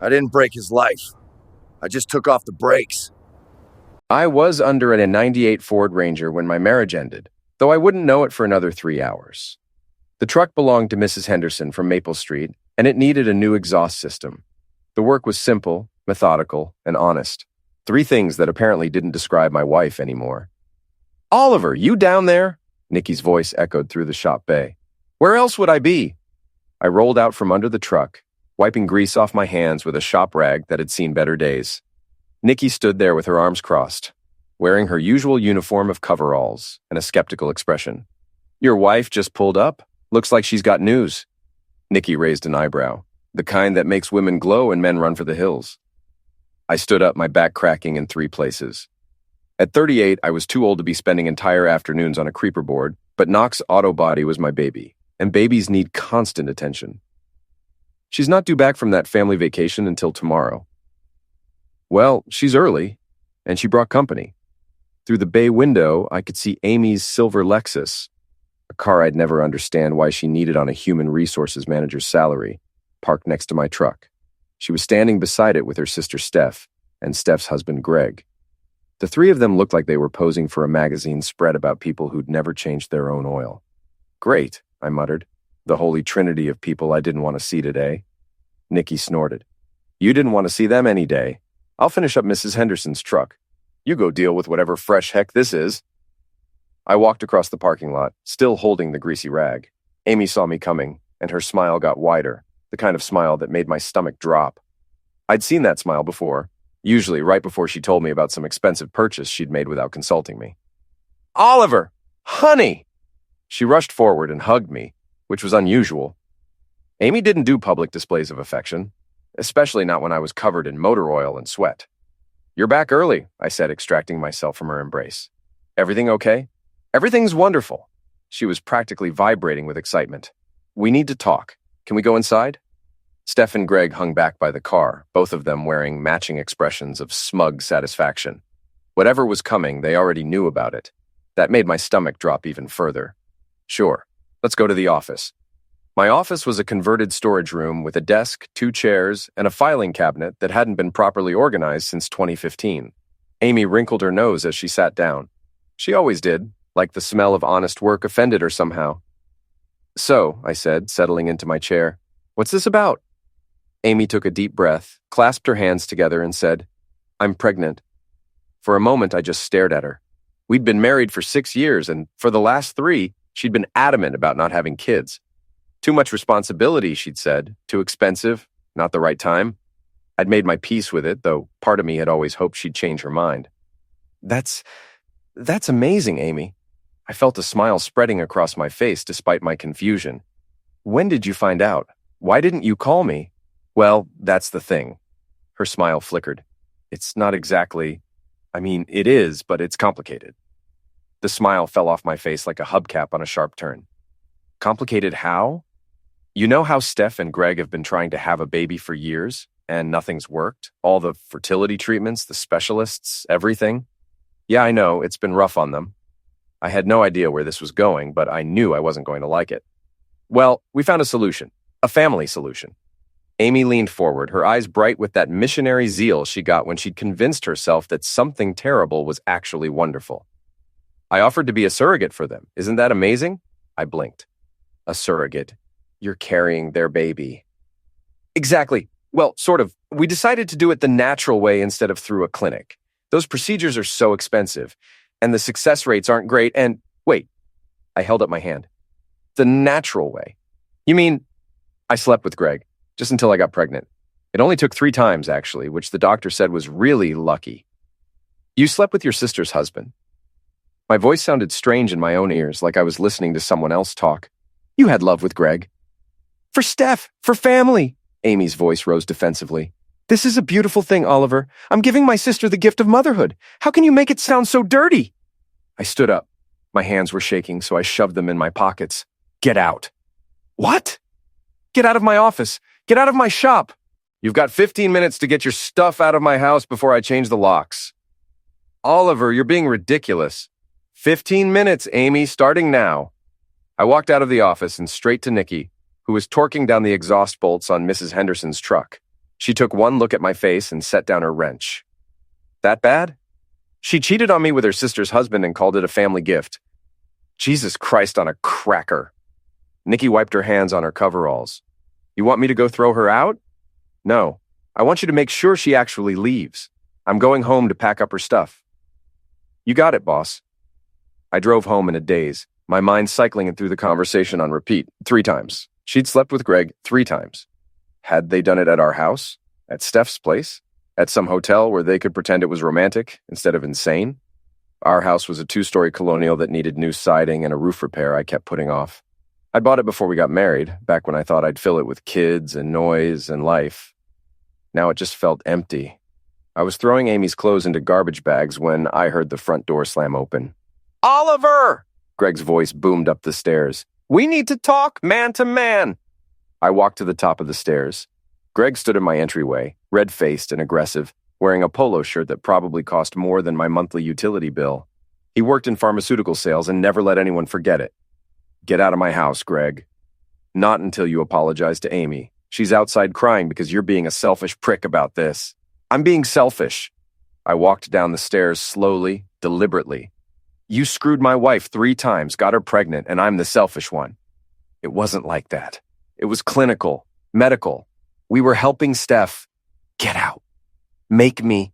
I didn't break his life. I just took off the brakes. I was under a '98 Ford Ranger when my marriage ended, though I wouldn't know it for another 3 hours. The truck belonged to Mrs. Henderson from Maple Street, and it needed a new exhaust system. The work was simple, methodical, and honest. 3 things that apparently didn't describe my wife anymore. "Oliver, you down there?" Nikki's voice echoed through the shop bay. "Where else would I be?" I rolled out from under the truck, wiping grease off my hands with a shop rag that had seen better days. Nikki stood there with her arms crossed, wearing her usual uniform of coveralls and a skeptical expression. "Your wife just pulled up? Looks like she's got news." Nikki raised an eyebrow, the kind that makes women glow and men run for the hills. I stood up, my back cracking in 3 places. At 38, I was too old to be spending entire afternoons on a creeper board, but Knox Auto Body was my baby, and babies need constant attention. "She's not due back from that family vacation until tomorrow." "Well, she's early, and she brought company." Through the bay window, I could see Amy's silver Lexus, a car I'd never understand why she needed on a human resources manager's salary, parked next to my truck. She was standing beside it with her sister Steph and Steph's husband Greg. The 3 of them looked like they were posing for a magazine spread about people who'd never changed their own oil. "Great," I muttered. "The holy trinity of people I didn't want to see today." Nikki snorted. "You didn't want to see them any day. I'll finish up Mrs. Henderson's truck. You go deal with whatever fresh heck this is." I walked across the parking lot, still holding the greasy rag. Amy saw me coming, and her smile got wider, the kind of smile that made my stomach drop. I'd seen that smile before, usually right before she told me about some expensive purchase she'd made without consulting me. "Oliver! Honey!" She rushed forward and hugged me, which was unusual. Amy didn't do public displays of affection, especially not when I was covered in motor oil and sweat. "You're back early," I said, extracting myself from her embrace. "Everything okay?" "Everything's wonderful." She was practically vibrating with excitement. "We need to talk. Can we go inside?" Steph and Greg hung back by the car, both of them wearing matching expressions of smug satisfaction. Whatever was coming, they already knew about it. That made my stomach drop even further. "Sure, let's go to the office." My office was a converted storage room with a desk, 2 chairs, and a filing cabinet that hadn't been properly organized since 2015. Amy wrinkled her nose as she sat down. She always did, like the smell of honest work offended her somehow. "So," I said, settling into my chair, "what's this about?" Amy took a deep breath, clasped her hands together, and said, "I'm pregnant." For a moment, I just stared at her. We'd been married for 6 years, and for the last 3, she'd been adamant about not having kids. Too much responsibility, she'd said. Too expensive, not the right time. I'd made my peace with it, though part of me had always hoped she'd change her mind. That's amazing, Amy." I felt a smile spreading across my face despite my confusion. "When did you find out? Why didn't you call me?" "Well, that's the thing." Her smile flickered. "It's not exactly... it is, but it's complicated." The smile fell off my face like a hubcap on a sharp turn. "Complicated how?" "You know how Steph and Greg have been trying to have a baby for years, and nothing's worked? All the fertility treatments, the specialists, everything?" "Yeah, I know. It's been rough on them." I had no idea where this was going, but I knew I wasn't going to like it. "Well, we found a solution. A family solution." Amy leaned forward, her eyes bright with that missionary zeal she got when she'd convinced herself that something terrible was actually wonderful. "I offered to be a surrogate for them. Isn't that amazing?" I blinked. "A surrogate? You're carrying their baby." "Exactly. Well, sort of. We decided to do it the natural way instead of through a clinic. Those procedures are so expensive, and the success rates aren't great, and..." "Wait." I held up my hand. "The natural way? You mean..." "I slept with Greg, just until I got pregnant. It only took 3 times, actually, which the doctor said was really lucky." "You slept with your sister's husband?" My voice sounded strange in my own ears, like I was listening to someone else talk. "You had love with Greg." "For Steph, for family." Amy's voice rose defensively. "This is a beautiful thing, Oliver. I'm giving my sister the gift of motherhood. How can you make it sound so dirty?" I stood up. My hands were shaking, so I shoved them in my pockets. "Get out." "What?" "Get out of my office. Get out of my shop." "You've got 15 minutes to get your stuff out of my house before I change the locks." "Oliver, you're being ridiculous." 15 minutes, Amy, starting now." I walked out of the office and straight to Nikki, who was torquing down the exhaust bolts on Mrs. Henderson's truck. She took one look at my face and set down her wrench. That bad? She cheated on me with her sister's husband and called it a family gift. Jesus Christ on a cracker. Nikki wiped her hands on her coveralls. You want me to go throw her out? No. I want you to make sure she actually leaves. I'm going home to pack up her stuff. You got it, boss. I drove home in a daze, my mind cycling through the conversation on repeat 3 times. She'd slept with Greg 3 times. Had they done it at our house? At Steph's place? At some hotel where they could pretend it was romantic instead of insane? Our house was a 2-story colonial that needed new siding and a roof repair I kept putting off. I bought it before we got married, back when I thought I'd fill it with kids and noise and life. Now it just felt empty. I was throwing Amy's clothes into garbage bags when I heard the front door slam open. Oliver! Greg's voice boomed up the stairs. We need to talk man to man. I walked to the top of the stairs. Greg stood in my entryway, red-faced and aggressive, wearing a polo shirt that probably cost more than my monthly utility bill. He worked in pharmaceutical sales and never let anyone forget it. Get out of my house, Greg. Not until you apologize to Amy. She's outside crying because you're being a selfish prick about this. I'm being selfish. I walked down the stairs slowly, deliberately. You screwed my wife 3 times, got her pregnant, and I'm the selfish one. It wasn't like that. It was clinical, medical. We were helping Steph. Get out. Make me.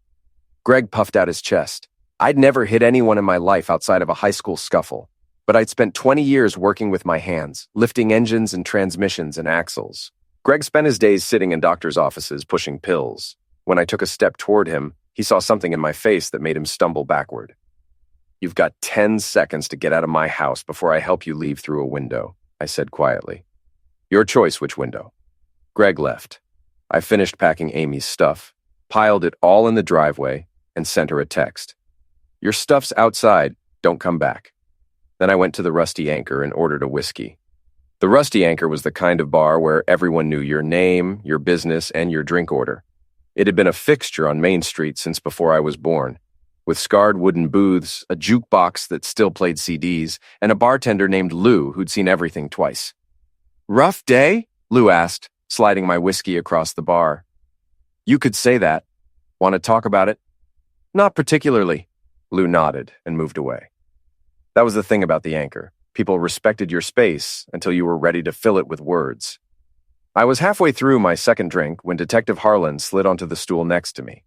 Greg puffed out his chest. I'd never hit anyone in my life outside of a high school scuffle, but I'd spent 20 years working with my hands, lifting engines and transmissions and axles. Greg spent his days sitting in doctors' offices pushing pills. When I took a step toward him, he saw something in my face that made him stumble backward. You've got 10 seconds to get out of my house before I help you leave through a window, I said quietly. Your choice which window. Greg left. I finished packing Amy's stuff, piled it all in the driveway, and sent her a text. Your stuff's outside. Don't come back. Then I went to the Rusty Anchor and ordered a whiskey. The Rusty Anchor was the kind of bar where everyone knew your name, your business, and your drink order. It had been a fixture on Main Street since before I was born, with scarred wooden booths, a jukebox that still played CDs, and a bartender named Lou who'd seen everything twice. Rough day? Lou asked, sliding my whiskey across the bar. You could say that. Want to talk about it? Not particularly. Lou nodded and moved away. That was the thing about the Anchor. People respected your space until you were ready to fill it with words. I was halfway through my second drink when Detective Harlan slid onto the stool next to me.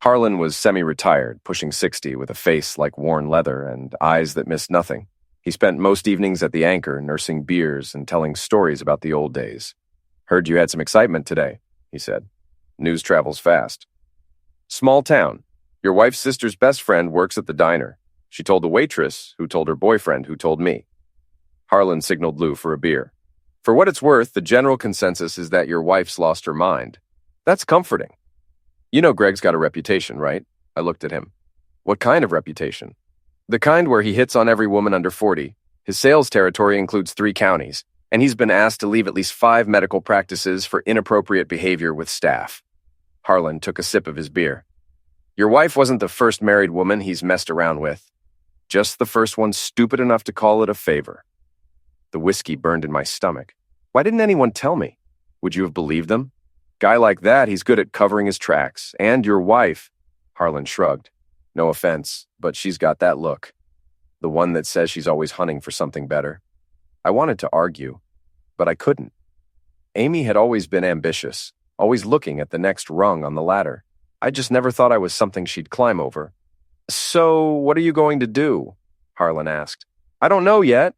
Harlan was semi-retired, pushing 60, with a face like worn leather and eyes that missed nothing. He spent most evenings at the Anchor, nursing beers and telling stories about the old days. Heard you had some excitement today, he said. News travels fast. Small town. Your wife's sister's best friend works at the diner. She told the waitress, who told her boyfriend, who told me. Harlan signaled Lou for a beer. For what it's worth, the general consensus is that your wife's lost her mind. That's comforting. You know Greg's got a reputation, right? I looked at him. What kind of reputation? The kind where he hits on every woman under 40. His sales territory includes 3 counties, and he's been asked to leave at least 5 medical practices for inappropriate behavior with staff. Harlan took a sip of his beer. Your wife wasn't the first married woman he's messed around with. Just the first one stupid enough to call it a favor. The whiskey burned in my stomach. Why didn't anyone tell me? Would you have believed them? Guy like that, he's good at covering his tracks. And your wife. Harlan shrugged. No offense, but she's got that look. The one that says she's always hunting for something better. I wanted to argue, but I couldn't. Amy had always been ambitious, always looking at the next rung on the ladder. I just never thought I was something she'd climb over. So, what are you going to do? Harlan asked. I don't know yet.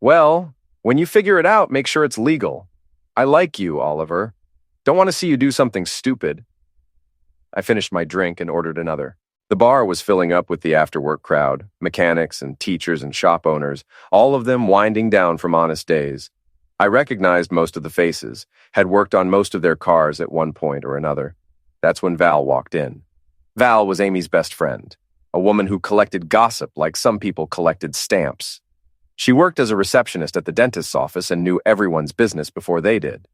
Well, when you figure it out, make sure it's legal. I like you, Oliver. Don't want to see you do something stupid. I finished my drink and ordered another. The bar was filling up with the after-work crowd, mechanics and teachers and shop owners, all of them winding down from honest days. I recognized most of the faces, had worked on most of their cars at one point or another. That's when Val walked in. Val was Amy's best friend, a woman who collected gossip like some people collected stamps. She worked as a receptionist at the dentist's office and knew everyone's business before they did.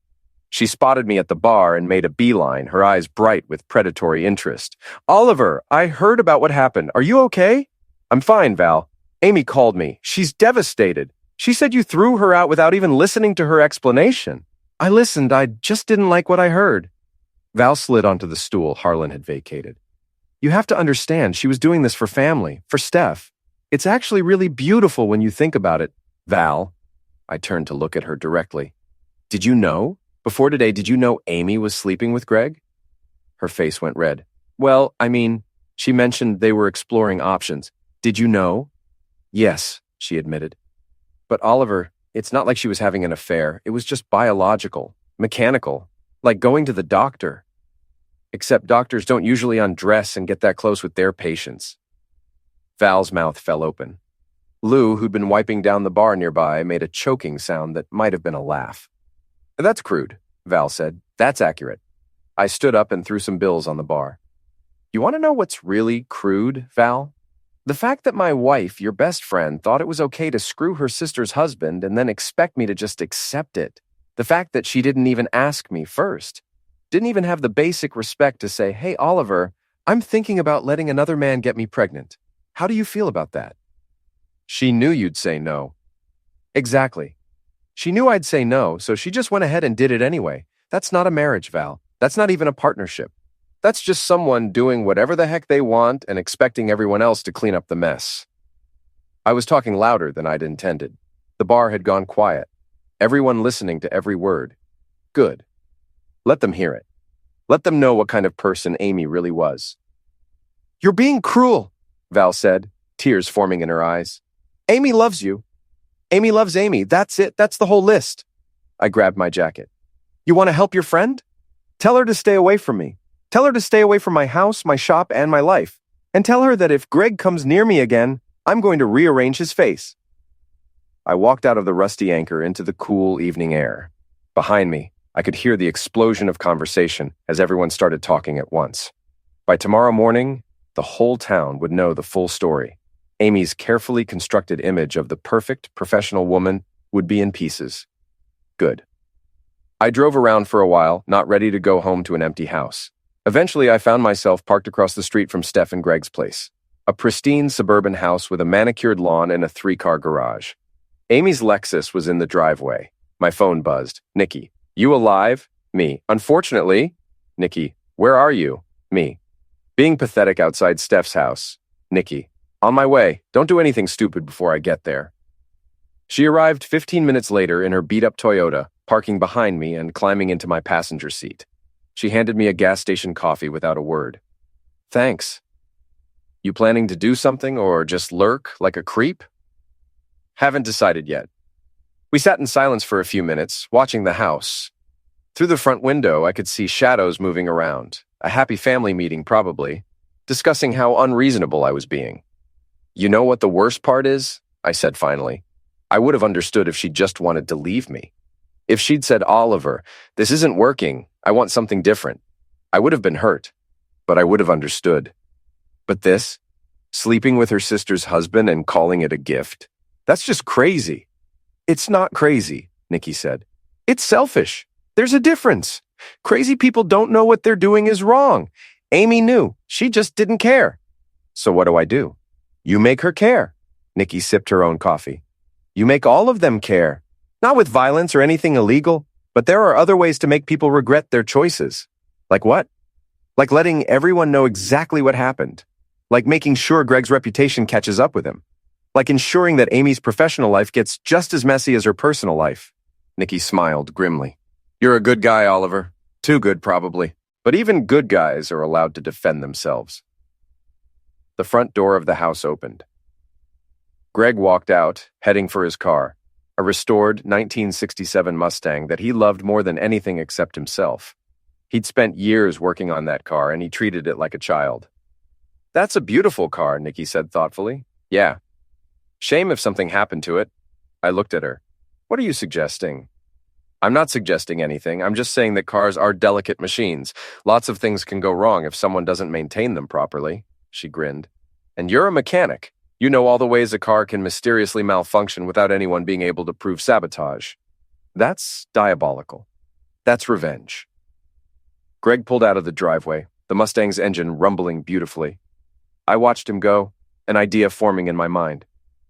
She spotted me at the bar and made a beeline, her eyes bright with predatory interest. Oliver, I heard about what happened. Are you okay? I'm fine, Val. Amy called me. She's devastated. She said you threw her out without even listening to her explanation. I listened. I just didn't like what I heard. Val slid onto the stool Harlan had vacated. You have to understand, she was doing this for family, for Steph. It's actually really beautiful when you think about it. Val, I turned to look at her directly. Did you know? Before today, did you know Amy was sleeping with Greg? Her face went red. Well, I mean, she mentioned they were exploring options. Did you know? Yes, she admitted. But Oliver, it's not like she was having an affair. It was just biological, mechanical, like going to the doctor. Except doctors don't usually undress and get that close with their patients. Val's mouth fell open. Lou, who'd been wiping down the bar nearby, made a choking sound that might have been a laugh. That's crude, Val said. That's accurate. I stood up and threw some bills on the bar. You want to know what's really crude, Val? The fact that my wife, your best friend, thought it was okay to screw her sister's husband and then expect me to just accept it. The fact that she didn't even ask me first. Didn't even have the basic respect to say, hey, Oliver, I'm thinking about letting another man get me pregnant. How do you feel about that? She knew you'd say no. Exactly. She knew I'd say no, so she just went ahead and did it anyway. That's not a marriage, Val. That's not even a partnership. That's just someone doing whatever the heck they want and expecting everyone else to clean up the mess. I was talking louder than I'd intended. The bar had gone quiet. Everyone listening to every word. Good. Let them hear it. Let them know what kind of person Amy really was. You're being cruel, Val said, tears forming in her eyes. Amy loves you. Amy loves Amy. That's it. That's the whole list. I grabbed my jacket. You want to help your friend? Tell her to stay away from me. Tell her to stay away from my house, my shop, and my life. And tell her that if Greg comes near me again, I'm going to rearrange his face. I walked out of the rusty anchor into the cool evening air. Behind me, I could hear the explosion of conversation as everyone started talking at once. By tomorrow morning, the whole town would know the full story. Amy's carefully constructed image of the perfect professional woman would be in pieces. Good. I drove around for a while, not ready to go home to an empty house. Eventually, I found myself parked across the street from Steph and Greg's place. A pristine suburban house with a manicured lawn and a 3-car garage. Amy's Lexus was in the driveway. My phone buzzed. Nikki, you alive? Me. Unfortunately. Nikki, where are you? Me. Being pathetic outside Steph's house. Nikki, on my way. Don't do anything stupid before I get there. She arrived 15 minutes later in her beat-up Toyota, parking behind me and climbing into my passenger seat. She handed me a gas station coffee without a word. Thanks. You planning to do something or just lurk like a creep? Haven't decided yet. We sat in silence for a few minutes, watching the house. Through the front window, I could see shadows moving around. A happy family meeting, probably, discussing how unreasonable I was being. You know what the worst part is? I said finally. I would have understood if she just wanted to leave me. If she'd said, Oliver, this isn't working. I want something different. I would have been hurt, but I would have understood. But this, sleeping with her sister's husband and calling it a gift, that's just crazy. It's not crazy, Nikki said. It's selfish. There's a difference. Crazy people don't know what they're doing is wrong. Amy knew. She just didn't care. So what do? You make her care. Nikki sipped her own coffee. You make all of them care. Not with violence or anything illegal, but there are other ways to make people regret their choices. Like what? Like letting everyone know exactly what happened. Like making sure Greg's reputation catches up with him. Like ensuring that Amy's professional life gets just as messy as her personal life. Nikki smiled grimly. You're a good guy, Oliver. Too good, probably. But even good guys are allowed to defend themselves. The front door of the house opened. Greg walked out, heading for his car, a restored 1967 Mustang that he loved more than anything except himself. He'd spent years working on that car, and he treated it like a child. That's a beautiful car, Nikki said thoughtfully. Yeah. Shame if something happened to it. I looked at her. What are you suggesting? I'm not suggesting anything. I'm just saying that cars are delicate machines. Lots of things can go wrong if someone doesn't maintain them properly. She grinned. And you're a mechanic. You know all the ways a car can mysteriously malfunction without anyone being able to prove sabotage. That's diabolical. That's revenge. Greg pulled out of the driveway, the Mustang's engine rumbling beautifully. I watched him go, an idea forming in my mind.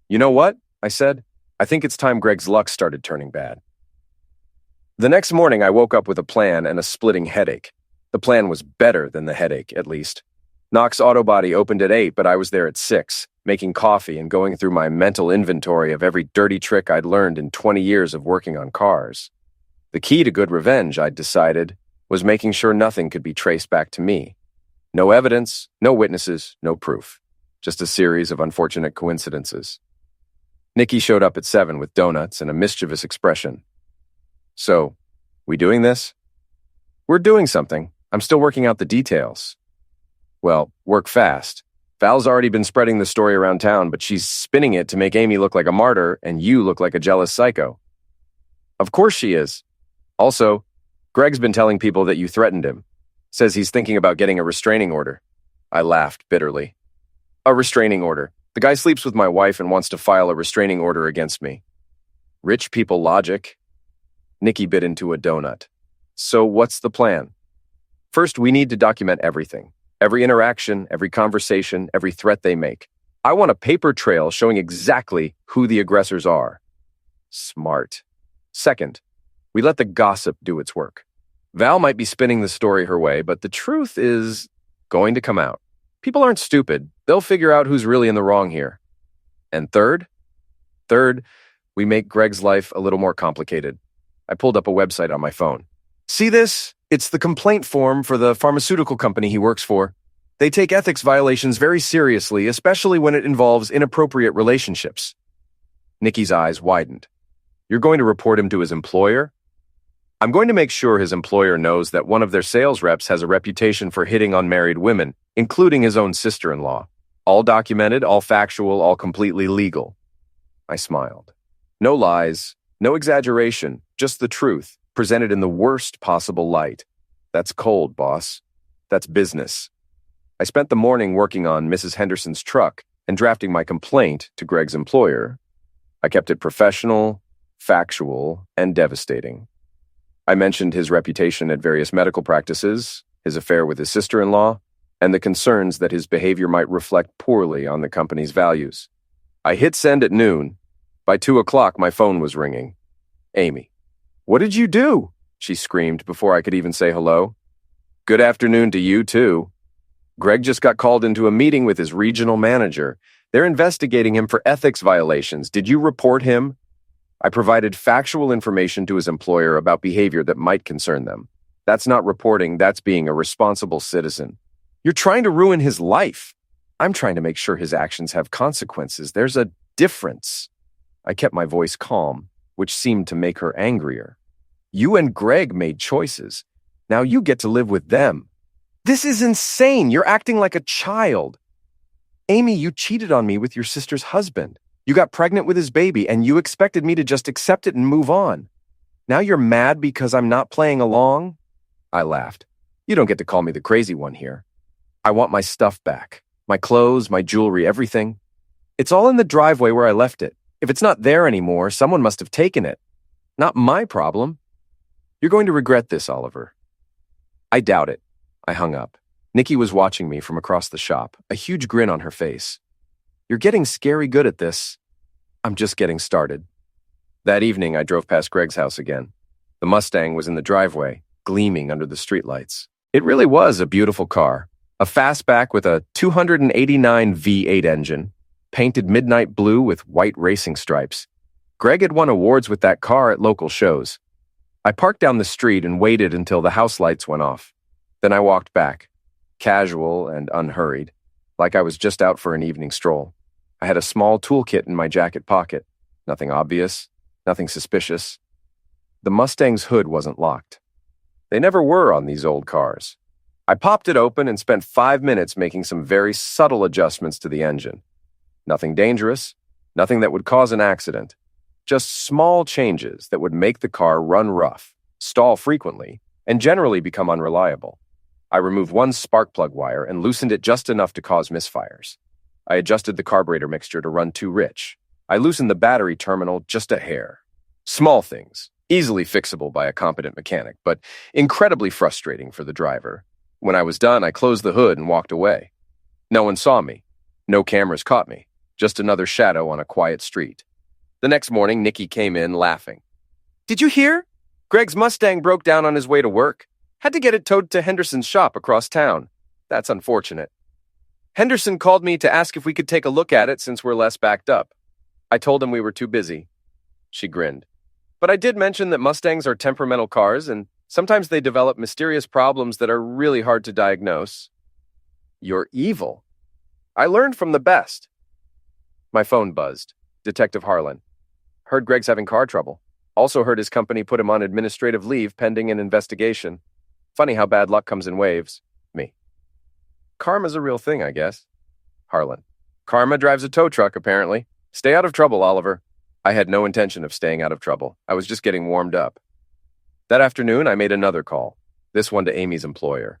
You know what? I said. I think it's time Greg's luck started turning bad. The next morning, I woke up with a plan and a splitting headache. The plan was better than the headache, at least. Knox Auto Body opened at 8, but I was there at 6, making coffee and going through my mental inventory of every dirty trick I'd learned in 20 years of working on cars. The key to good revenge, I'd decided, was making sure nothing could be traced back to me. No evidence, no witnesses, no proof. Just a series of unfortunate coincidences. Nikki showed up at 7 with donuts and a mischievous expression. "So, we doing this?" "We're doing something. I'm still working out the details." "Well, work fast. Val's already been spreading the story around town, but she's spinning it to make Amy look like a martyr and you look like a jealous psycho." "Of course she is. Also, Greg's been telling people that you threatened him. Says he's thinking about getting a restraining order." I laughed bitterly. "A restraining order. The guy sleeps with my wife and wants to file a restraining order against me." Rich people logic. Nikki bit into a donut. "So what's the plan?" "First, we need to document everything. Every interaction, every conversation, every threat they make. I want a paper trail showing exactly who the aggressors are." Smart. Second, we let the gossip do its work. Val might be spinning the story her way, but the truth is going to come out. People aren't stupid. They'll figure out who's really in the wrong here. And third, we make Greg's life a little more complicated. I pulled up a website on my phone. "See this? It's the complaint form for the pharmaceutical company he works for. They take ethics violations very seriously, especially when it involves inappropriate relationships." Nikki's eyes widened. "You're going to report him to his employer?" "I'm going to make sure his employer knows that one of their sales reps has a reputation for hitting on married women, including his own sister-in-law. All documented, all factual, all completely legal." I smiled. No lies, no exaggeration, just the truth, presented in the worst possible light. That's cold, boss. That's business. I spent the morning working on Mrs. Henderson's truck and drafting my complaint to Greg's employer. I kept it professional, factual, and devastating. I mentioned his reputation at various medical practices, his affair with his sister-in-law, and the concerns that his behavior might reflect poorly on the company's values. I hit send at noon. By 2 o'clock, my phone was ringing. Amy. "What did you do?" she screamed before I could even say hello. "Good afternoon to you, too. Greg just got called into a meeting with his regional manager. They're investigating him for ethics violations. Did you report him?" I provided factual information to his employer about behavior that might concern them. That's not reporting, that's being a responsible citizen. You're trying to ruin his life. I'm trying to make sure his actions have consequences. There's a difference. I kept my voice calm, which seemed to make her angrier. You and Greg made choices. Now you get to live with them. This is insane. You're acting like a child. Amy, you cheated on me with your sister's husband. You got pregnant with his baby, and you expected me to just accept it and move on. Now you're mad because I'm not playing along? I laughed. You don't get to call me the crazy one here. I want my stuff back. My clothes, my jewelry, everything. It's all in the driveway where I left it. If it's not there anymore, someone must have taken it. Not my problem. You're going to regret this, Oliver. I doubt it. I hung up. Nikki was watching me from across the shop, a huge grin on her face. You're getting scary good at this. I'm just getting started. That evening, I drove past Greg's house again. The Mustang was in the driveway, gleaming under the streetlights. It really was a beautiful car. A fastback with a 289 V8 engine, painted midnight blue with white racing stripes. Greg had won awards with that car at local shows. I parked down the street and waited until the house lights went off. Then I walked back, casual and unhurried, like I was just out for an evening stroll. I had a small toolkit in my jacket pocket. Nothing obvious, nothing suspicious. The Mustang's hood wasn't locked. They never were on these old cars. I popped it open and spent 5 minutes making some very subtle adjustments to the engine. Nothing dangerous, nothing that would cause an accident. Just small changes that would make the car run rough, stall frequently, and generally become unreliable. I removed one spark plug wire and loosened it just enough to cause misfires. I adjusted the carburetor mixture to run too rich. I loosened the battery terminal just a hair. Small things, easily fixable by a competent mechanic, but incredibly frustrating for the driver. When I was done, I closed the hood and walked away. No one saw me. No cameras caught me. Just another shadow on a quiet street. The next morning, Nikki came in laughing. Did you hear? Greg's Mustang broke down on his way to work. Had to get it towed to Henderson's shop across town. That's unfortunate. Henderson called me to ask if we could take a look at it since we're less backed up. I told him we were too busy. She grinned. But I did mention that Mustangs are temperamental cars, and sometimes they develop mysterious problems that are really hard to diagnose. You're evil. I learned from the best. My phone buzzed. Detective Harlan. Heard Greg's having car trouble. Also heard his company put him on administrative leave pending an investigation. Funny how bad luck comes in waves. Me. Karma's a real thing, I guess. Harlan. Karma drives a tow truck, apparently. Stay out of trouble, Oliver. I had no intention of staying out of trouble. I was just getting warmed up. That afternoon, I made another call, this one to Amy's employer.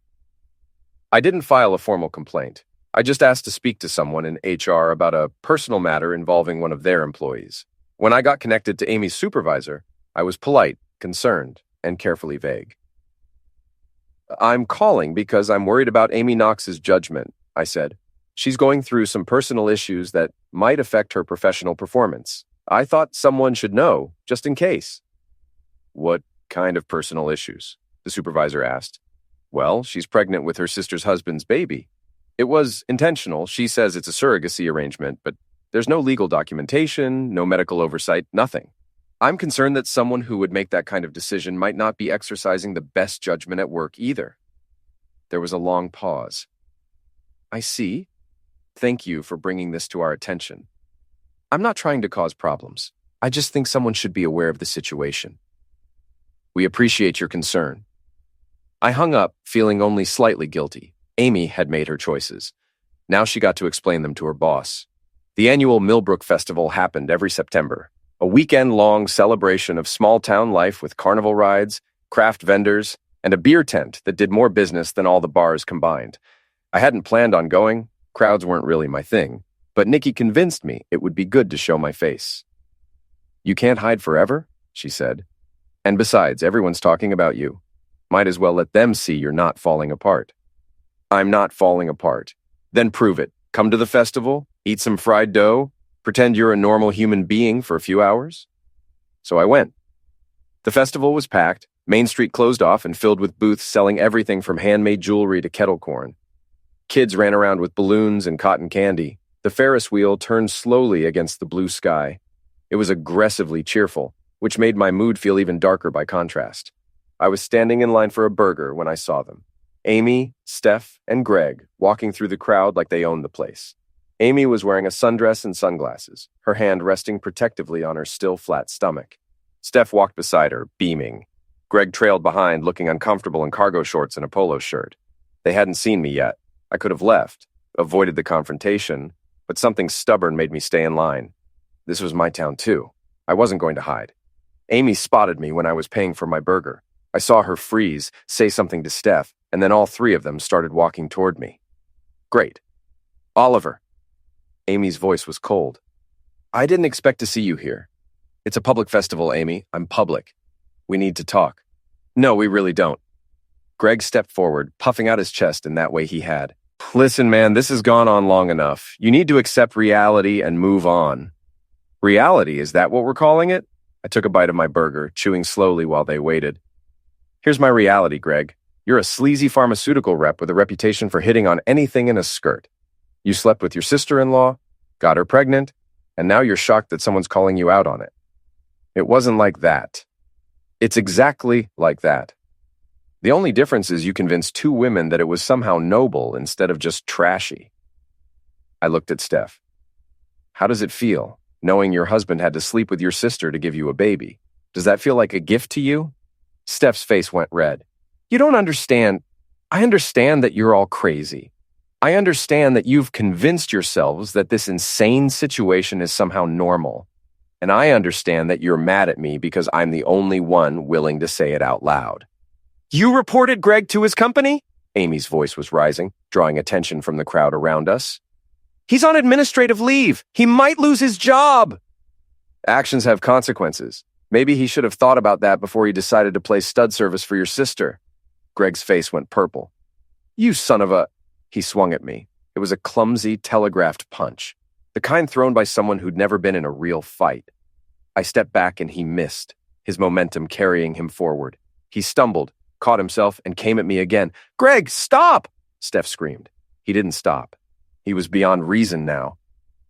I didn't file a formal complaint. I just asked to speak to someone in HR about a personal matter involving one of their employees. When I got connected to Amy's supervisor, I was polite, concerned, and carefully vague. I'm calling because I'm worried about Amy Knox's judgment, I said. She's going through some personal issues that might affect her professional performance. I thought someone should know, just in case. What kind of personal issues? The supervisor asked. Well, she's pregnant with her sister's husband's baby. It was intentional. She says it's a surrogacy arrangement, but there's no legal documentation, no medical oversight, nothing. I'm concerned that someone who would make that kind of decision might not be exercising the best judgment at work either. There was a long pause. I see. Thank you for bringing this to our attention. I'm not trying to cause problems. I just think someone should be aware of the situation. We appreciate your concern. I hung up, feeling only slightly guilty. Amy had made her choices. Now she got to explain them to her boss. The annual Millbrook Festival happened every September, a weekend-long celebration of small-town life with carnival rides, craft vendors, and a beer tent that did more business than all the bars combined. I hadn't planned on going. Crowds weren't really my thing. But Nikki convinced me it would be good to show my face. You can't hide forever, she said. And besides, everyone's talking about you. Might as well let them see you're not falling apart. I'm not falling apart. Then prove it. Come to the festival, eat some fried dough, pretend you're a normal human being for a few hours. So I went. The festival was packed, Main Street closed off and filled with booths selling everything from handmade jewelry to kettle corn. Kids ran around with balloons and cotton candy. The Ferris wheel turned slowly against the blue sky. It was aggressively cheerful, which made my mood feel even darker by contrast. I was standing in line for a burger when I saw them. Amy, Steph, and Greg walking through the crowd like they owned the place. Amy was wearing a sundress and sunglasses, her hand resting protectively on her still flat stomach. Steph walked beside her, beaming. Greg trailed behind, looking uncomfortable in cargo shorts and a polo shirt. They hadn't seen me yet. I could have left, avoided the confrontation, but something stubborn made me stay in line. This was my town, too. I wasn't going to hide. Amy spotted me when I was paying for my burger. I saw her freeze, say something to Steph, and then all three of them started walking toward me. Great. Oliver. Amy's voice was cold. I didn't expect to see you here. It's a public festival, Amy. I'm public. We need to talk. No, we really don't. Greg stepped forward, puffing out his chest in that way he had. Listen, man, this has gone on long enough. You need to accept reality and move on. Reality, is that what we're calling it? I took a bite of my burger, chewing slowly while they waited. Here's my reality, Greg. You're a sleazy pharmaceutical rep with a reputation for hitting on anything in a skirt. You slept with your sister-in-law, got her pregnant, and now you're shocked that someone's calling you out on it. It wasn't like that. It's exactly like that. The only difference is you convinced two women that it was somehow noble instead of just trashy. I looked at Steph. How does it feel, knowing your husband had to sleep with your sister to give you a baby? Does that feel like a gift to you? Steph's face went red. You don't understand. I understand that you're all crazy. I understand that you've convinced yourselves that this insane situation is somehow normal. And I understand that you're mad at me because I'm the only one willing to say it out loud. You reported Greg to his company? Amy's voice was rising, drawing attention from the crowd around us. He's on administrative leave. He might lose his job. Actions have consequences. Maybe he should have thought about that before he decided to play stud service for your sister. Greg's face went purple. You son of a... He swung at me. It was a clumsy, telegraphed punch, the kind thrown by someone who'd never been in a real fight. I stepped back and he missed, his momentum carrying him forward. He stumbled, caught himself and came at me again. "Greg, stop!" Steph screamed. He didn't stop. He was beyond reason now.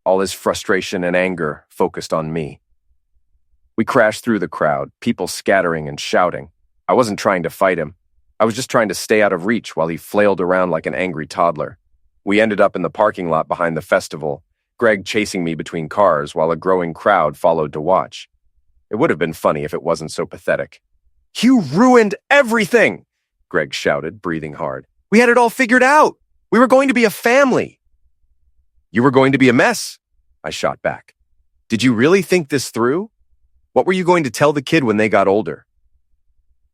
All his frustration and anger focused on me. We crashed through the crowd, people scattering and shouting. I wasn't trying to fight him. I was just trying to stay out of reach while he flailed around like an angry toddler. We ended up in the parking lot behind the festival, Greg chasing me between cars while a growing crowd followed to watch. It would have been funny if it wasn't so pathetic. "You ruined everything!" Greg shouted, breathing hard. "We had it all figured out! We were going to be a family!" "You were going to be a mess," I shot back. "Did you really think this through? What were you going to tell the kid when they got older?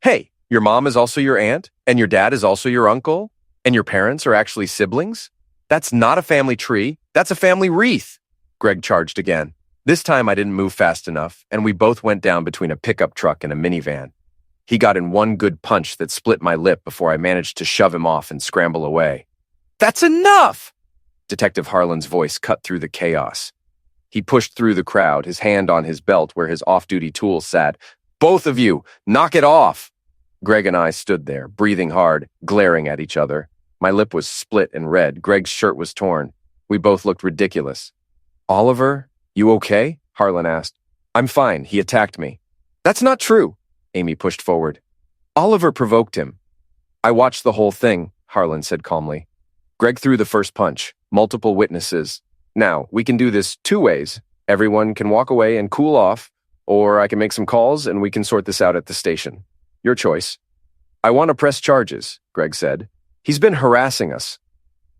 Hey, your mom is also your aunt, and your dad is also your uncle, and your parents are actually siblings? That's not a family tree, that's a family wreath." Greg charged again. This time I didn't move fast enough, and we both went down between a pickup truck and a minivan. He got in one good punch that split my lip before I managed to shove him off and scramble away. "That's enough!" Detective Harlan's voice cut through the chaos. He pushed through the crowd, his hand on his belt where his off-duty tools sat. "Both of you, knock it off!" Greg and I stood there, breathing hard, glaring at each other. My lip was split and red. Greg's shirt was torn. We both looked ridiculous. "Oliver, you okay?" Harlan asked. "I'm fine. He attacked me." "That's not true." Amy pushed forward. "Oliver provoked him." "I watched the whole thing," Harlan said calmly. Greg threw the first punch. Multiple witnesses. "Now, we can do this two ways. Everyone can walk away and cool off, or I can make some calls and we can sort this out at the station. Your choice." "I want to press charges," Greg said. "He's been harassing us."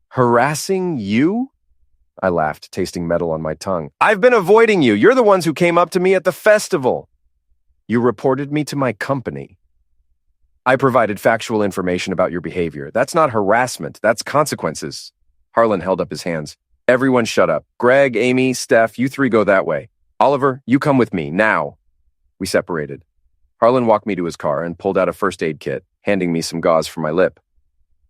"Harassing you?" I laughed, tasting metal on my tongue. "I've been avoiding you. You're the ones who came up to me at the festival." "You reported me to my company." "I provided factual information about your behavior. That's not harassment. That's consequences." Harlan held up his hands. "Everyone shut up. Greg, Amy, Steph, you three go that way. Oliver, you come with me, now." We separated. Harlan walked me to his car and pulled out a first aid kit, handing me some gauze for my lip.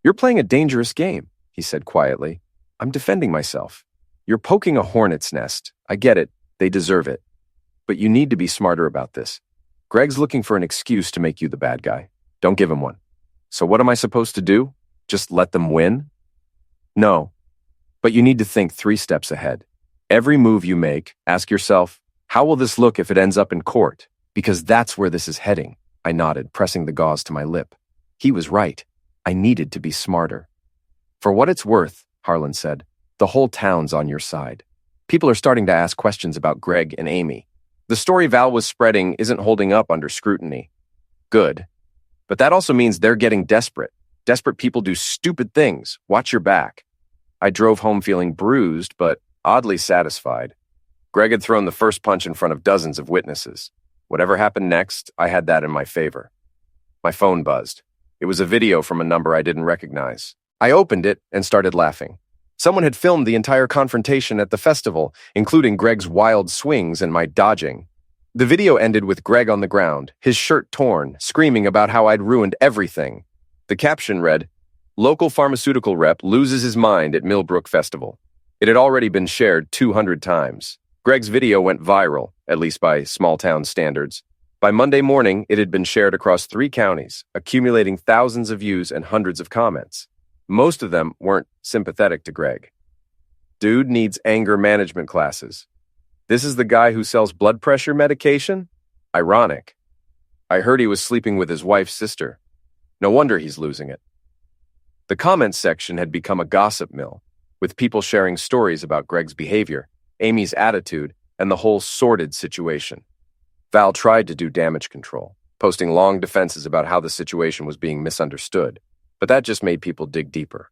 "You're playing a dangerous game," he said quietly. "I'm defending myself. You're poking a hornet's nest. I get it. They deserve it. But you need to be smarter about this. Greg's looking for an excuse to make you the bad guy. Don't give him one. So what am I supposed to do? Just let them win? No. But you need to think 3 steps ahead. Every move you make, ask yourself, how will this look if it ends up in court? Because that's where this is heading." I nodded, pressing the gauze to my lip. He was right. I needed to be smarter. "For what it's worth," Harlan said, "the whole town's on your side. People are starting to ask questions about Greg and Amy. The story Val was spreading isn't holding up under scrutiny. Good. But that also means they're getting desperate. Desperate people do stupid things. Watch your back." I drove home feeling bruised, but oddly satisfied. Greg had thrown the first punch in front of dozens of witnesses. Whatever happened next, I had that in my favor. My phone buzzed. It was a video from a number I didn't recognize. I opened it and started laughing. Someone had filmed the entire confrontation at the festival, including Greg's wild swings and my dodging. The video ended with Greg on the ground, his shirt torn, screaming about how I'd ruined everything. The caption read, "Local pharmaceutical rep loses his mind at Millbrook Festival." It had already been shared 200 times. Greg's video went viral, at least by small-town standards. By Monday morning, it had been shared across 3 counties, accumulating thousands of views and hundreds of comments. Most of them weren't sympathetic to Greg. "Dude needs anger management classes. This is the guy who sells blood pressure medication? Ironic. I heard he was sleeping with his wife's sister. No wonder he's losing it." The comments section had become a gossip mill, with people sharing stories about Greg's behavior, Amy's attitude, and the whole sordid situation. Val tried to do damage control, posting long defenses about how the situation was being misunderstood, but that just made people dig deeper.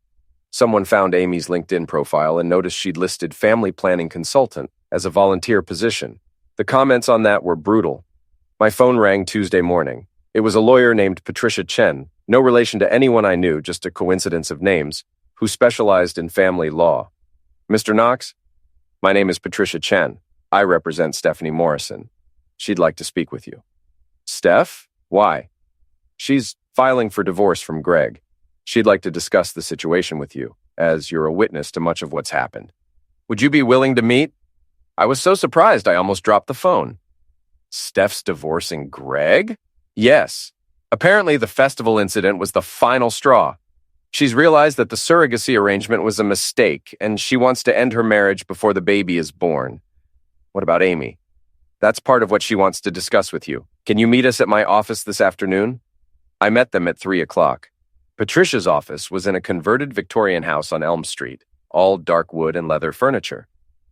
Someone found Amy's LinkedIn profile and noticed she'd listed family planning consultant as a volunteer position. The comments on that were brutal. My phone rang Tuesday morning. It was a lawyer named Patricia Chen, no relation to anyone I knew, just a coincidence of names, who specialized in family law. "Mr. Knox? My name is Patricia Chen. I represent Stephanie Morrison. She'd like to speak with you." "Steph? Why?" "She's filing for divorce from Greg. She'd like to discuss the situation with you, as you're a witness to much of what's happened. Would you be willing to meet?" I was so surprised I almost dropped the phone. "Steph's divorcing Greg?" "Yes. Apparently, the festival incident was the final straw. She's realized that the surrogacy arrangement was a mistake, and she wants to end her marriage before the baby is born. What about Amy? That's part of what she wants to discuss with you. Can you meet us at my office this afternoon? I met them at 3 o'clock. Patricia's office was in a converted Victorian house on Elm Street, all dark wood and leather furniture.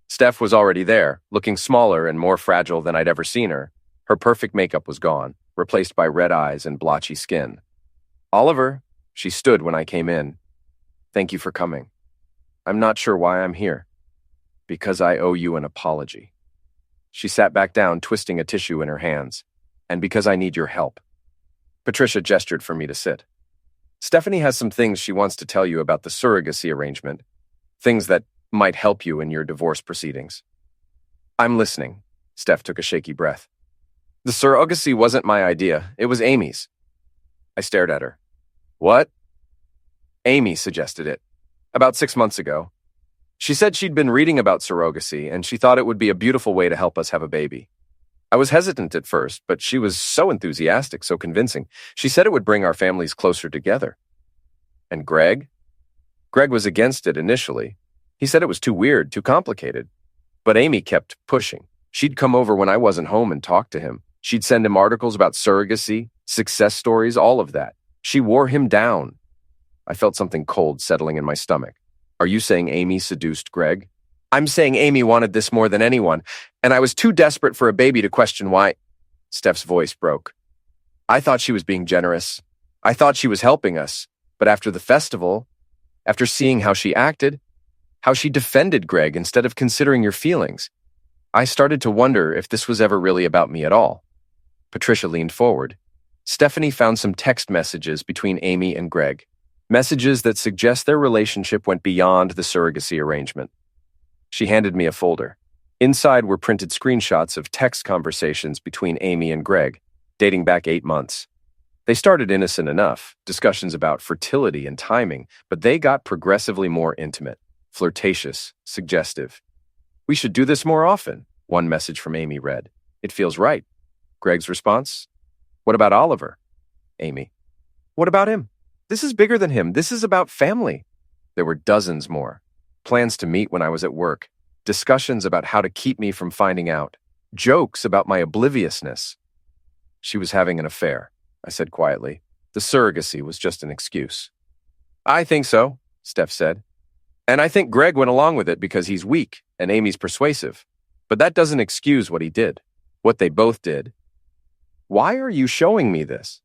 Steph was already there, looking smaller and more fragile than I'd ever seen her. Her perfect makeup was gone, replaced by red eyes and blotchy skin. Oliver, she stood when I came in. Thank you for coming. I'm not sure why I'm here. Because I owe you an apology. She sat back down, twisting a tissue in her hands. And because I need your help. Patricia gestured for me to sit. Stephanie has some things she wants to tell you about the surrogacy arrangement. Things that might help you in your divorce proceedings. I'm listening. Steph took a shaky breath. The surrogacy wasn't my idea. It was Amy's. I stared at her. What? Amy suggested it. About 6 months ago. She said she'd been reading about surrogacy, and she thought it would be a beautiful way to help us have a baby. I was hesitant at first, but she was so enthusiastic, so convincing. She said it would bring our families closer together. And Greg? Greg was against it initially. He said it was too weird, too complicated. But Amy kept pushing. She'd come over when I wasn't home and talk to him. She'd send him articles about surrogacy, success stories, all of that. She wore him down. I felt something cold settling in my stomach. Are you saying Amy seduced Greg? I'm saying Amy wanted this more than anyone, and I was too desperate for a baby to question why. Steph's voice broke. I thought she was being generous. I thought she was helping us. But after the festival, after seeing how she acted, how she defended Greg instead of considering your feelings, I started to wonder if this was ever really about me at all. Patricia leaned forward. Stephanie found some text messages between Amy and Greg. Messages that suggest their relationship went beyond the surrogacy arrangement. She handed me a folder. Inside were printed screenshots of text conversations between Amy and Greg, dating back 8 months. They started innocent enough, discussions about fertility and timing, but they got progressively more intimate, flirtatious, suggestive. We should do this more often, one message from Amy read. It feels right. Greg's response? What about Oliver? Amy. What about him? This is bigger than him. This is about family. There were dozens more. Plans to meet when I was at work. Discussions about how to keep me from finding out. Jokes about my obliviousness. She was having an affair, I said quietly. The surrogacy was just an excuse. I think so, Steph said. And I think Greg went along with it because he's weak and Amy's persuasive. But that doesn't excuse what he did. What they both did. Why are you showing me this?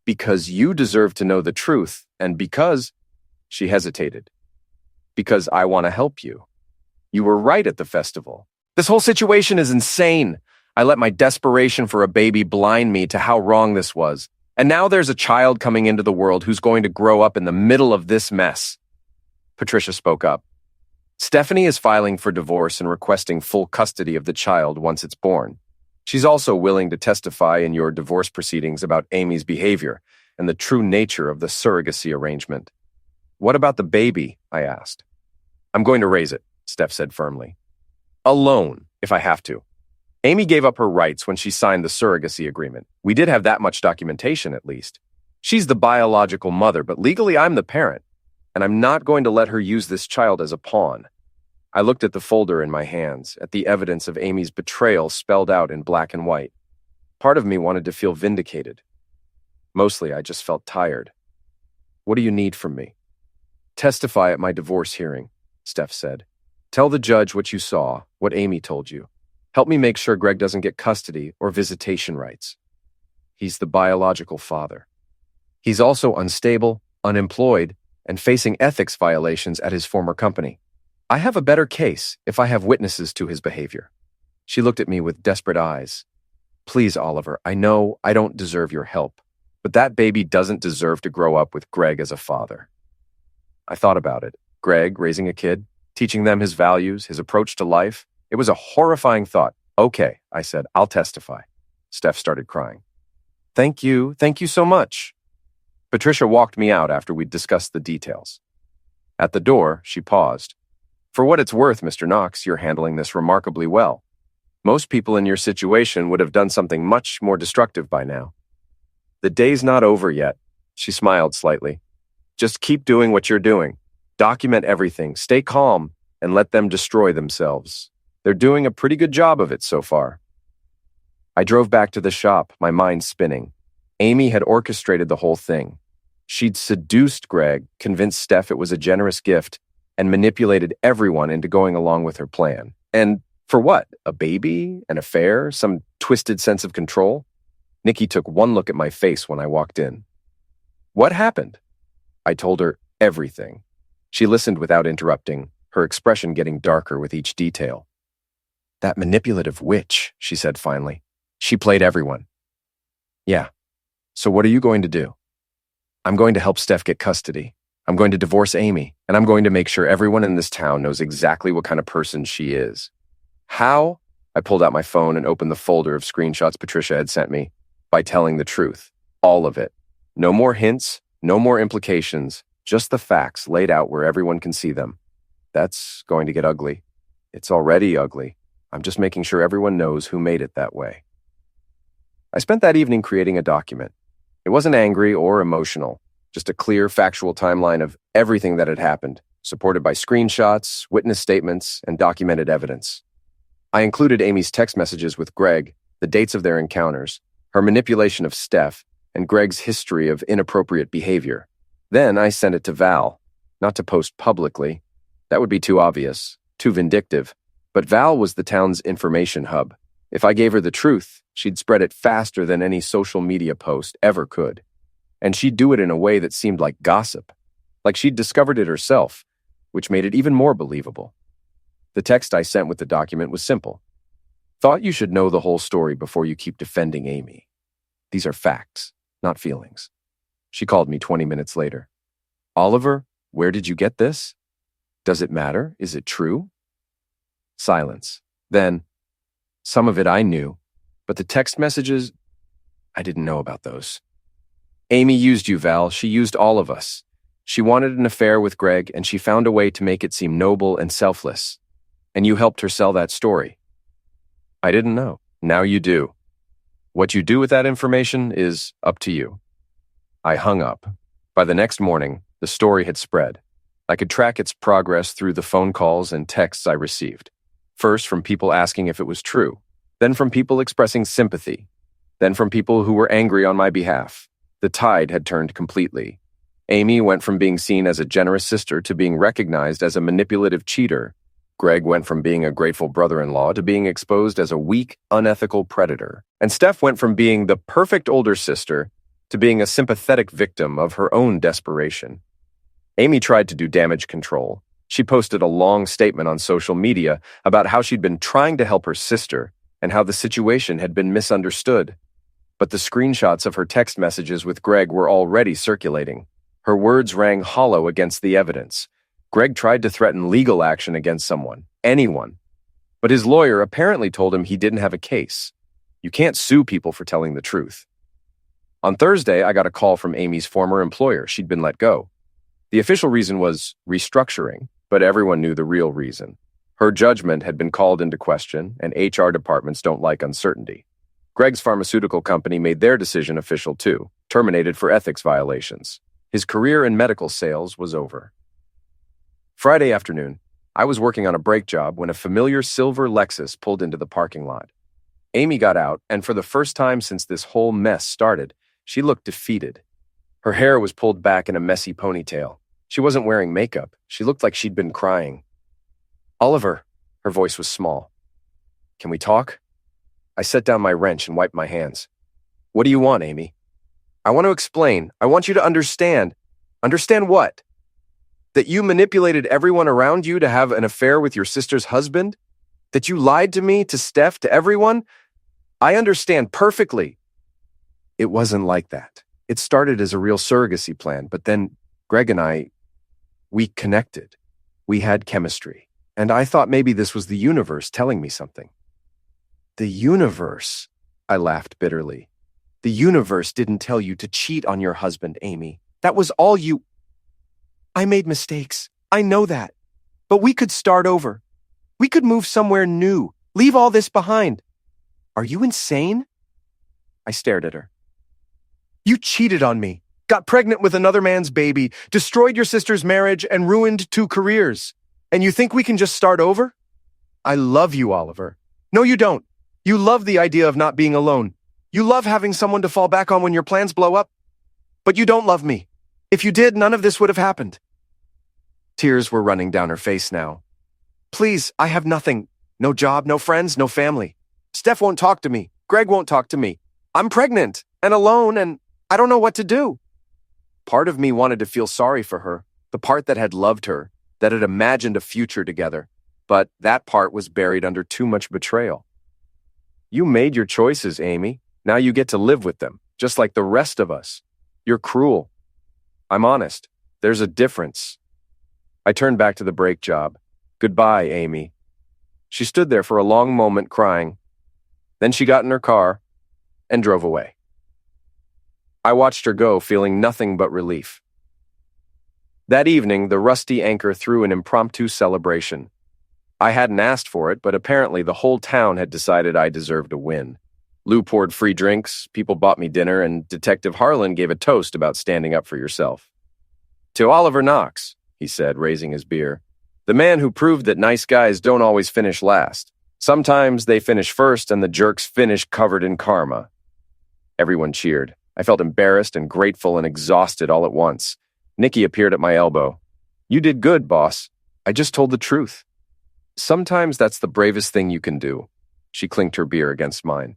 Because you deserve to know the truth, and because... She hesitated. Because I want to help you. You were right at the festival. This whole situation is insane. I let my desperation for a baby blind me to how wrong this was. And now there's a child coming into the world who's going to grow up in the middle of this mess. Patricia spoke up. Stephanie is filing for divorce and requesting full custody of the child once it's born. She's also willing to testify in your divorce proceedings about Amy's behavior and the true nature of the surrogacy arrangement. What about the baby? I asked. I'm going to raise it, Steph said firmly. Alone, if I have to. Amy gave up her rights when she signed the surrogacy agreement. We did have that much documentation, at least. She's the biological mother, but legally I'm the parent, and I'm not going to let her use this child as a pawn. I looked at the folder in my hands, at the evidence of Amy's betrayal spelled out in black and white. Part of me wanted to feel vindicated. Mostly, I just felt tired. What do you need from me? Testify at my divorce hearing, Steph said. Tell the judge what you saw, what Amy told you. Help me make sure Greg doesn't get custody or visitation rights. He's the biological father. He's also unstable, unemployed, and facing ethics violations at his former company. I have a better case if I have witnesses to his behavior. She looked at me with desperate eyes. Please, Oliver, I know I don't deserve your help, but that baby doesn't deserve to grow up with Greg as a father. I thought about it. Greg raising a kid, teaching them his values, his approach to life. It was a horrifying thought. Okay, I said, I'll testify. Steph started crying. Thank you so much. Patricia walked me out after we'd discussed the details. At the door, she paused. For what it's worth, Mr. Knox, you're handling this remarkably well. Most people in your situation would have done something much more destructive by now. The day's not over yet. She smiled slightly. Just keep doing what you're doing. Document everything, stay calm, and let them destroy themselves. They're doing a pretty good job of it so far. I drove back to the shop, my mind spinning. Amy had orchestrated the whole thing. She'd seduced Greg, convinced Steph it was a generous gift, and manipulated everyone into going along with her plan. And for what? A baby? An affair? Some twisted sense of control? Nikki took one look at my face when I walked in. What happened? I told her everything. She listened without interrupting, her expression getting darker with each detail. That manipulative witch, she said finally. She played everyone. Yeah. So what are you going to do? I'm going to help Steph get custody. I'm going to divorce Amy, and I'm going to make sure everyone in this town knows exactly what kind of person she is. How? I pulled out my phone and opened the folder of screenshots Patricia had sent me. By telling the truth. All of it. No more hints, no more implications, just the facts laid out where everyone can see them. That's going to get ugly. It's already ugly. I'm just making sure everyone knows who made it that way. I spent that evening creating a document. It wasn't angry or emotional, just a clear, factual timeline of everything that had happened, supported by screenshots, witness statements, and documented evidence. I included Amy's text messages with Greg, the dates of their encounters, her manipulation of Steph, and Greg's history of inappropriate behavior. Then I sent it to Val, not to post publicly. That would be too obvious, too vindictive. But Val was the town's information hub. If I gave her the truth, she'd spread it faster than any social media post ever could. And she'd do it in a way that seemed like gossip, like she'd discovered it herself, which made it even more believable. The text I sent with the document was simple. Thought you should know the whole story before you keep defending Amy. These are facts, not feelings. She called me 20 minutes later. Oliver, where did you get this? Does it matter? Is it true? Silence. Then, some of it I knew, but the text messages, I didn't know about those. Amy used you, Val. She used all of us. She wanted an affair with Greg, and she found a way to make it seem noble and selfless. And you helped her sell that story. I didn't know. Now you do. What you do with that information is up to you. I hung up. By the next morning, the story had spread. I could track its progress through the phone calls and texts I received. First from people asking if it was true, then from people expressing sympathy, then from people who were angry on my behalf. The tide had turned completely. Amy went from being seen as a generous sister to being recognized as a manipulative cheater. Greg went from being a grateful brother-in-law to being exposed as a weak, unethical predator. And Steph went from being the perfect older sister to being a sympathetic victim of her own desperation. Amy tried to do damage control. She posted a long statement on social media about how she'd been trying to help her sister and how the situation had been misunderstood. But the screenshots of her text messages with Greg were already circulating. Her words rang hollow against the evidence. Greg tried to threaten legal action against someone, anyone. But his lawyer apparently told him he didn't have a case. You can't sue people for telling the truth. On Thursday, I got a call from Amy's former employer. She'd been let go. The official reason was restructuring, but everyone knew the real reason. Her judgment had been called into question, and HR departments don't like uncertainty. Greg's pharmaceutical company made their decision official too, terminated for ethics violations. His career in medical sales was over. Friday afternoon, I was working on a brake job when a familiar silver Lexus pulled into the parking lot. Amy got out, and for the first time since this whole mess started, she looked defeated. Her hair was pulled back in a messy ponytail. She wasn't wearing makeup. She looked like she'd been crying. Oliver, her voice was small. Can we talk? I set down my wrench and wiped my hands. What do you want, Amy? I want to explain. I want you to understand. Understand what? That you manipulated everyone around you to have an affair with your sister's husband? That you lied to me, to Steph, to everyone? I understand perfectly. It wasn't like that. It started as a real surrogacy plan, but then Greg and we connected. We had chemistry. And I thought maybe this was the universe telling me something. The universe? I laughed bitterly. The universe didn't tell you to cheat on your husband, Amy. That was all you... I made mistakes. I know that. But we could start over. We could move somewhere new. Leave all this behind. Are you insane? I stared at her. You cheated on me, got pregnant with another man's baby, destroyed your sister's marriage, and ruined 2 careers. And you think we can just start over? I love you, Oliver. No, you don't. You love the idea of not being alone. You love having someone to fall back on when your plans blow up. But you don't love me. If you did, none of this would have happened. Tears were running down her face now. Please, I have nothing. No job, no friends, no family. Steph won't talk to me. Greg won't talk to me. I'm pregnant and alone and I don't know what to do. Part of me wanted to feel sorry for her, the part that had loved her, that had imagined a future together. But that part was buried under too much betrayal. You made your choices, Amy. Now you get to live with them, just like the rest of us. You're cruel. I'm honest. There's a difference. I turned back to the brake job. Goodbye, Amy. She stood there for a long moment crying. Then she got in her car and drove away. I watched her go, feeling nothing but relief. That evening, the rusty anchor threw an impromptu celebration. I hadn't asked for it, but apparently the whole town had decided I deserved a win. Lou poured free drinks, people bought me dinner, and Detective Harlan gave a toast about standing up for yourself. To Oliver Knox, he said, raising his beer, the man who proved that nice guys don't always finish last. Sometimes they finish first and the jerks finish covered in karma. Everyone cheered. I felt embarrassed and grateful and exhausted all at once. Nikki appeared at my elbow. You did good, boss. I just told the truth. Sometimes that's the bravest thing you can do. She clinked her beer against mine.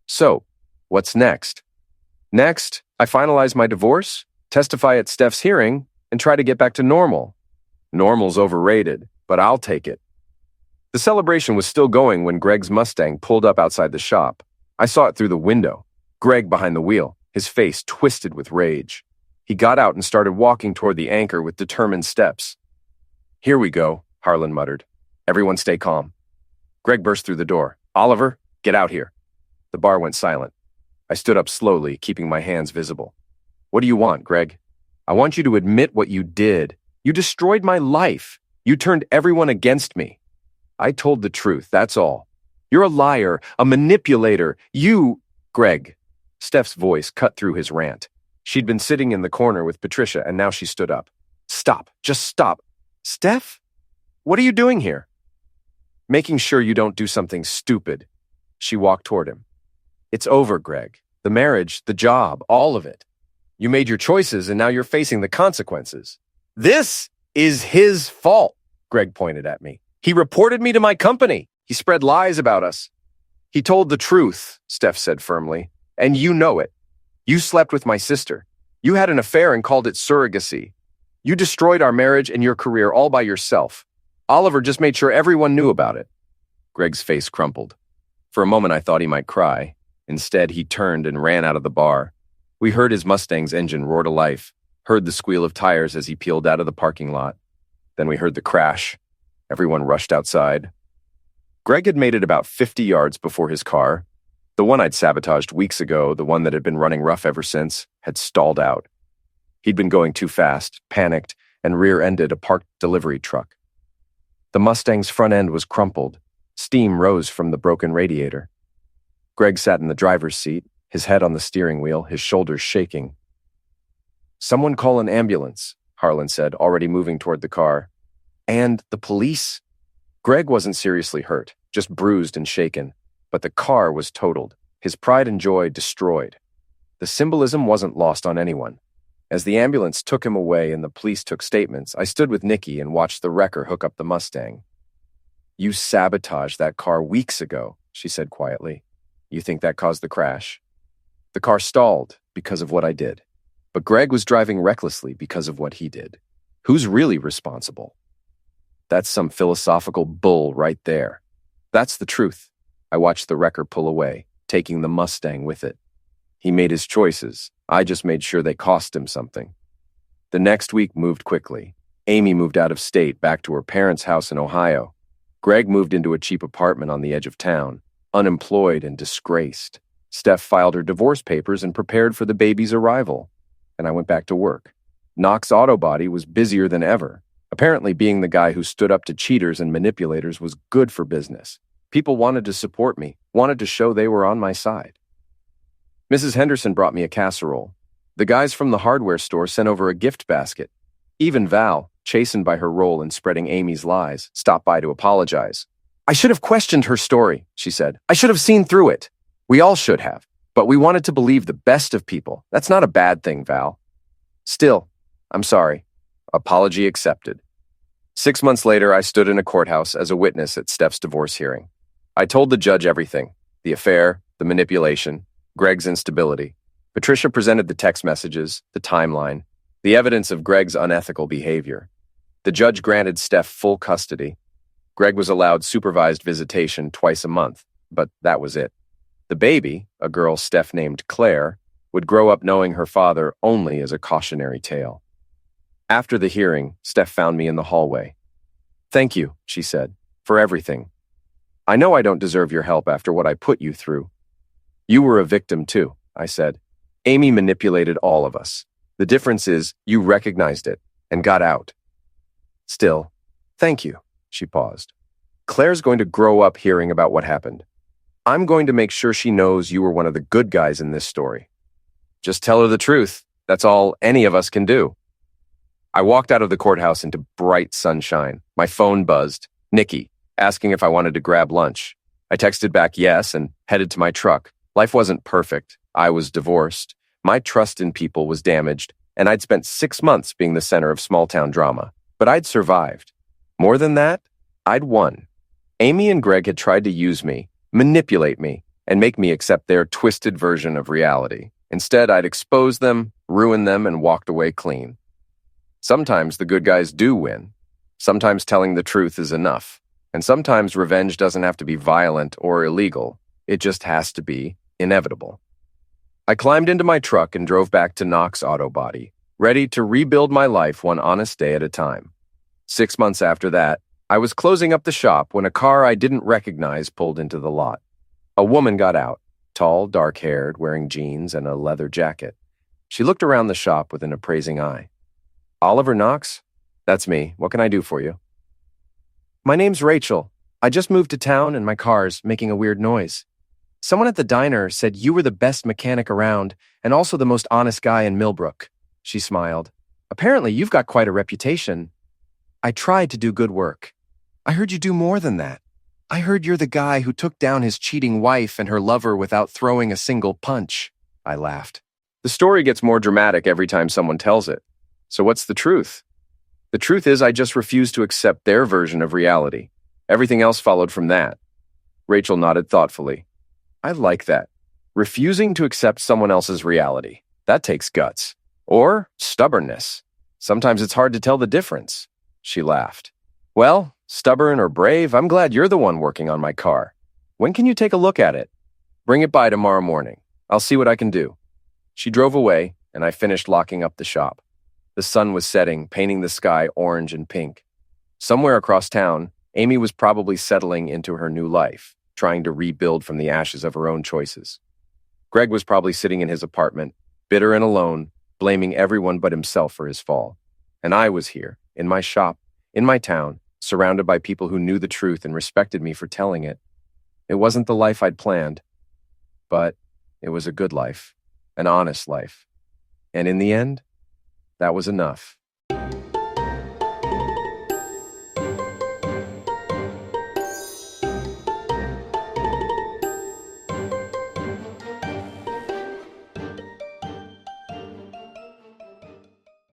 So, what's next? Next, I finalize my divorce, testify at Steph's hearing, and try to get back to normal. Normal's overrated, but I'll take it. The celebration was still going when Greg's Mustang pulled up outside the shop. I saw it through the window. Greg behind the wheel, his face twisted with rage. He got out and started walking toward the anchor with determined steps. Here we go, Harlan muttered. Everyone stay calm. Greg burst through the door. Oliver, get out here. The bar went silent. I stood up slowly, keeping my hands visible. What do you want, Greg? I want you to admit what you did. You destroyed my life. You turned everyone against me. I told the truth, that's all. You're a liar, a manipulator. Greg. Steph's voice cut through his rant. She'd been sitting in the corner with Patricia, and now she stood up. Stop. Just stop. Steph? What are you doing here? Making sure you don't do something stupid. She walked toward him. It's over, Greg. The marriage, the job, all of it. You made your choices, and now you're facing the consequences. This is his fault, Greg pointed at me. He reported me to my company. He spread lies about us. He told the truth, Steph said firmly, and you know it. You slept with my sister. You had an affair and called it surrogacy. You destroyed our marriage and your career all by yourself. Oliver just made sure everyone knew about it. Greg's face crumpled. For a moment, I thought he might cry. Instead, he turned and ran out of the bar. We heard his Mustang's engine roar to life, heard the squeal of tires as he peeled out of the parking lot. Then we heard the crash. Everyone rushed outside. Greg had made it about 50 yards before his car. The one I'd sabotaged weeks ago, the one that had been running rough ever since, had stalled out. He'd been going too fast, panicked, and rear-ended a parked delivery truck. The Mustang's front end was crumpled. Steam rose from the broken radiator. Greg sat in the driver's seat, his head on the steering wheel, his shoulders shaking. Someone call an ambulance, Harlan said, already moving toward the car. And the police? Greg wasn't seriously hurt, just bruised and shaken. But the car was totaled, his pride and joy destroyed. The symbolism wasn't lost on anyone. As the ambulance took him away and the police took statements, I stood with Nikki and watched the wrecker hook up the Mustang. You sabotaged that car weeks ago, she said quietly. You think that caused the crash? The car stalled because of what I did. But Greg was driving recklessly because of what he did. Who's really responsible? That's some philosophical bull right there. That's the truth. I watched the wrecker pull away, taking the Mustang with it. He made his choices. I just made sure they cost him something. The next week moved quickly. Amy moved out of state back to her parents' house in Ohio. Greg moved into a cheap apartment on the edge of town, unemployed and disgraced. Steph filed her divorce papers and prepared for the baby's arrival. And I went back to work. Knox Auto Body was busier than ever. Apparently being the guy who stood up to cheaters and manipulators was good for business. People wanted to support me, wanted to show they were on my side. Mrs. Henderson brought me a casserole. The guys from the hardware store sent over a gift basket. Even Val, chastened by her role in spreading Amy's lies, stopped by to apologize. "I should have questioned her story," she said. "I should have seen through it. We all should have. But we wanted to believe the best of people. That's not a bad thing, Val." "Still, I'm sorry." Apology accepted. 6 months later, I stood in a courthouse as a witness at Steph's divorce hearing. I told the judge everything: the affair, the manipulation, Greg's instability. Patricia presented the text messages, the timeline, the evidence of Greg's unethical behavior. The judge granted Steph full custody. Greg was allowed supervised visitation twice a month, but that was it. The baby, a girl Steph named Claire, would grow up knowing her father only as a cautionary tale. After the hearing, Steph found me in the hallway. "Thank you," she said, "for everything. I know I don't deserve your help after what I put you through." "You were a victim too," I said. "Amy manipulated all of us. The difference is you recognized it and got out." "Still, thank you," she paused. "Claire's going to grow up hearing about what happened. I'm going to make sure she knows you were one of the good guys in this story. Just tell her the truth. That's all any of us can do." I walked out of the courthouse into bright sunshine. My phone buzzed. Nikki, asking if I wanted to grab lunch. I texted back yes and headed to my truck. Life wasn't perfect. I was divorced. My trust in people was damaged, and I'd spent 6 months being the center of small-town drama. But I'd survived. More than that, I'd won. Amy and Greg had tried to use me, manipulate me, and make me accept their twisted version of reality. Instead, I'd exposed them, ruined them, and walked away clean. Sometimes the good guys do win. Sometimes telling the truth is enough. And sometimes revenge doesn't have to be violent or illegal. It just has to be inevitable. I climbed into my truck and drove back to Knox Auto Body, ready to rebuild my life one honest day at a time. 6 months after that, I was closing up the shop when a car I didn't recognize pulled into the lot. A woman got out, tall, dark-haired, wearing jeans and a leather jacket. She looked around the shop with an appraising eye. "Oliver Knox? That's me. What can I do for you?" "My name's Rachel. I just moved to town and my car's making a weird noise. Someone at the diner said you were the best mechanic around and also the most honest guy in Millbrook." She smiled. "Apparently you've got quite a reputation." "I tried to do good work." "I heard you do more than that. I heard you're the guy who took down his cheating wife and her lover without throwing a single punch." I laughed. The story gets more dramatic every time someone tells it. So what's the truth? The truth is I just refused to accept their version of reality. Everything else followed from that. Rachel nodded thoughtfully. I like that. Refusing to accept someone else's reality. That takes guts. Or stubbornness. Sometimes it's hard to tell the difference. She laughed. "Well, stubborn or brave, I'm glad you're the one working on my car. When can you take a look at it?" "Bring it by tomorrow morning. I'll see what I can do." She drove away, and I finished locking up the shop. The sun was setting, painting the sky orange and pink. Somewhere across town, Amy was probably settling into her new life, trying to rebuild from the ashes of her own choices. Greg was probably sitting in his apartment, bitter and alone, blaming everyone but himself for his fall. And I was here, in my shop, in my town, surrounded by people who knew the truth and respected me for telling it. It wasn't the life I'd planned, but it was a good life, an honest life. And in the end, that was enough.